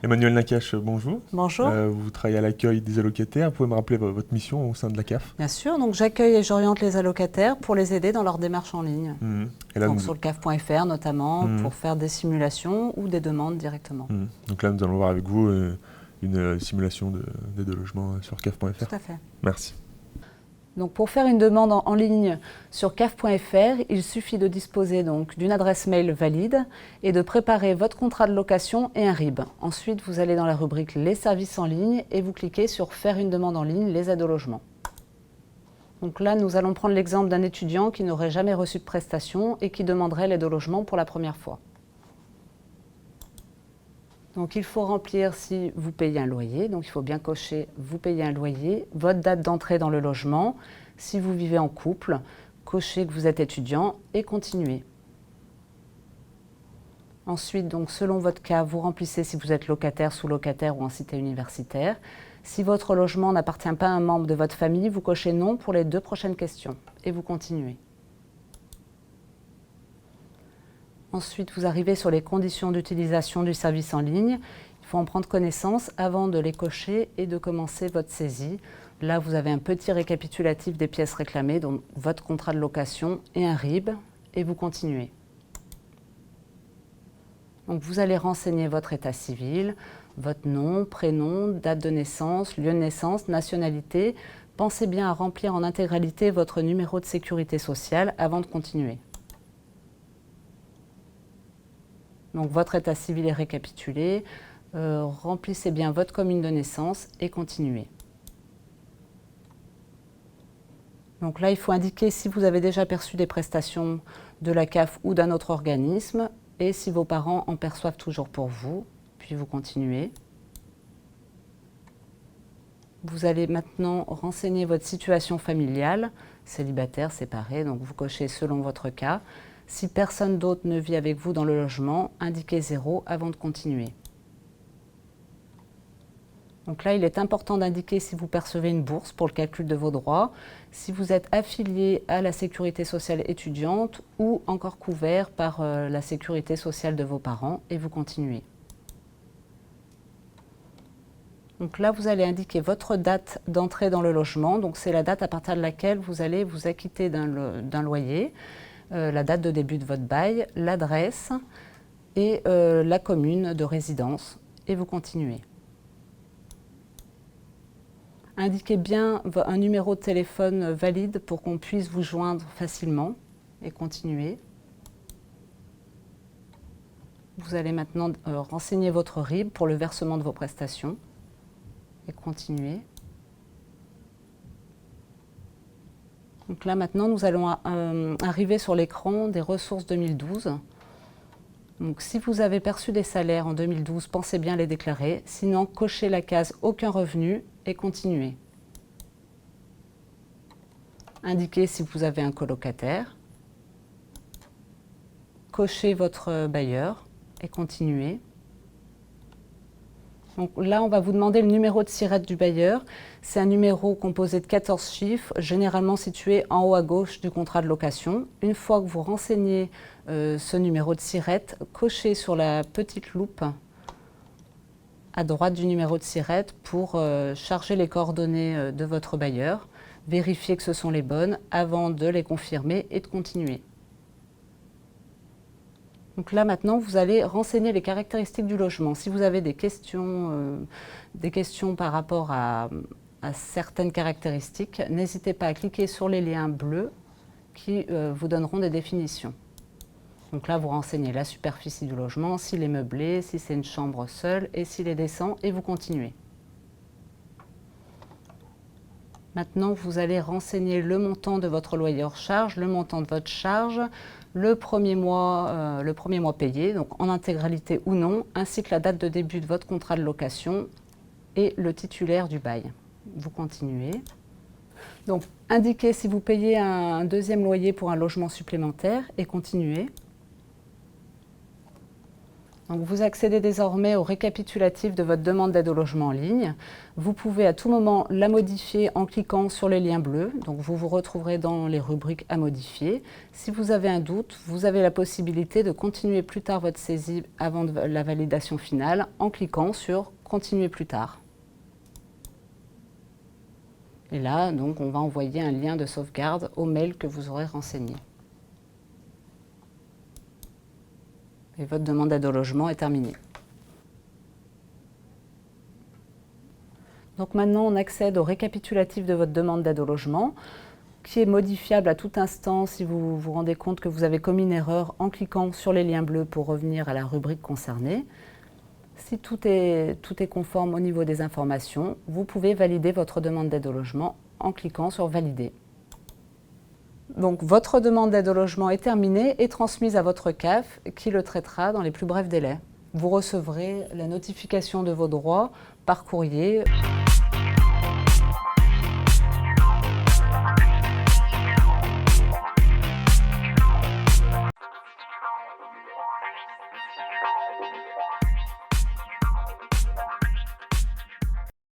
Emmanuel Nakache, bonjour. Bonjour. Vous travaillez à l'accueil des allocataires. Vous pouvez me rappeler votre mission au sein de la CAF? Bien sûr, donc j'accueille et j'oriente les allocataires pour les aider dans leur démarche en ligne. Et là, Donc sur le CAF.fr notamment, pour faire des simulations ou des demandes directement. Donc là, nous allons voir avec vous une simulation d'aide au logement sur CAF.fr. Tout à fait. Merci. Donc pour faire une demande en ligne sur CAF.fr, il suffit de disposer donc d'une adresse mail valide et de préparer votre contrat de location et un RIB. Ensuite, vous allez dans la rubrique Les services en ligne et vous cliquez sur Faire une demande en ligne, les aides au logement. Donc là, nous allons prendre l'exemple d'un étudiant qui n'aurait jamais reçu de prestation et qui demanderait l'aide au logement pour la première fois. Donc il faut remplir si vous payez un loyer, donc il faut bien cocher vous payez un loyer, votre date d'entrée dans le logement, si vous vivez en couple, cochez que vous êtes étudiant et continuez. Ensuite, donc selon votre cas, vous remplissez si vous êtes locataire, sous-locataire ou en cité universitaire. Si votre logement n'appartient pas à un membre de votre famille, vous cochez non pour les 2 prochaines questions et vous continuez. Ensuite, vous arrivez sur les conditions d'utilisation du service en ligne. Il faut en prendre connaissance avant de les cocher et de commencer votre saisie. Là, vous avez un petit récapitulatif des pièces réclamées, donc votre contrat de location et un RIB, et vous continuez. Donc, vous allez renseigner votre état civil, votre nom, prénom, date de naissance, lieu de naissance, nationalité. Pensez bien à remplir en intégralité votre numéro de sécurité sociale avant de continuer. Donc votre état civil est récapitulé, remplissez bien votre commune de naissance et continuez. Donc là, il faut indiquer si vous avez déjà perçu des prestations de la CAF ou d'un autre organisme et si vos parents en perçoivent toujours pour vous, puis vous continuez. Vous allez maintenant renseigner votre situation familiale, célibataire, séparé, donc vous cochez selon votre cas. Si personne d'autre ne vit avec vous dans le logement, indiquez 0 avant de continuer. Donc là, il est important d'indiquer si vous percevez une bourse pour le calcul de vos droits, si vous êtes affilié à la sécurité sociale étudiante ou encore couvert par la sécurité sociale de vos parents et vous continuez. Donc là, vous allez indiquer votre date d'entrée dans le logement. Donc c'est la date à partir de laquelle vous allez vous acquitter d'un loyer. La date de début de votre bail, l'adresse et la commune de résidence et vous continuez. Indiquez bien un numéro de téléphone valide pour qu'on puisse vous joindre facilement et continuez. Vous allez maintenant renseigner votre RIB pour le versement de vos prestations et continuez. Donc là, maintenant, nous allons arriver sur l'écran des ressources 2012. Donc, si vous avez perçu des salaires en 2012, pensez bien les déclarer. Sinon, cochez la case « Aucun revenu » et continuez. Indiquez si vous avez un colocataire. Cochez votre bailleur et continuez. Donc là, on va vous demander le numéro de SIRET du bailleur. C'est un numéro composé de 14 chiffres, généralement situé en haut à gauche du contrat de location. Une fois que vous renseignez ce numéro de SIRET, cochez sur la petite loupe à droite du numéro de SIRET pour charger les coordonnées de votre bailleur. Vérifiez que ce sont les bonnes avant de les confirmer et de continuer. Donc là, maintenant, vous allez renseigner les caractéristiques du logement. Si vous avez des questions par rapport à certaines caractéristiques, n'hésitez pas à cliquer sur les liens bleus qui vous donneront des définitions. Donc là, vous renseignez la superficie du logement, s'il est meublé, si c'est une chambre seule et s'il est décent, et vous continuez. Maintenant, vous allez renseigner le montant de votre loyer hors charge, le montant de votre charge, le premier mois payé, donc en intégralité ou non, ainsi que la date de début de votre contrat de location et le titulaire du bail. Vous continuez. Donc, indiquez si vous payez un deuxième loyer pour un logement supplémentaire et continuez. Donc vous accédez désormais au récapitulatif de votre demande d'aide au logement en ligne. Vous pouvez à tout moment la modifier en cliquant sur les liens bleus. Donc vous vous retrouverez dans les rubriques à modifier. Si vous avez un doute, vous avez la possibilité de continuer plus tard votre saisie avant la validation finale en cliquant sur Continuer plus tard. Et là, donc, on va envoyer un lien de sauvegarde au mail que vous aurez renseigné. Et votre demande d'aide au logement est terminée. Donc maintenant, on accède au récapitulatif de votre demande d'aide au logement, qui est modifiable à tout instant si vous vous rendez compte que vous avez commis une erreur en cliquant sur les liens bleus pour revenir à la rubrique concernée. Si tout est conforme au niveau des informations, vous pouvez valider votre demande d'aide au logement en cliquant sur Valider. Donc votre demande d'aide au logement est terminée et transmise à votre CAF qui le traitera dans les plus brefs délais. Vous recevrez la notification de vos droits par courrier.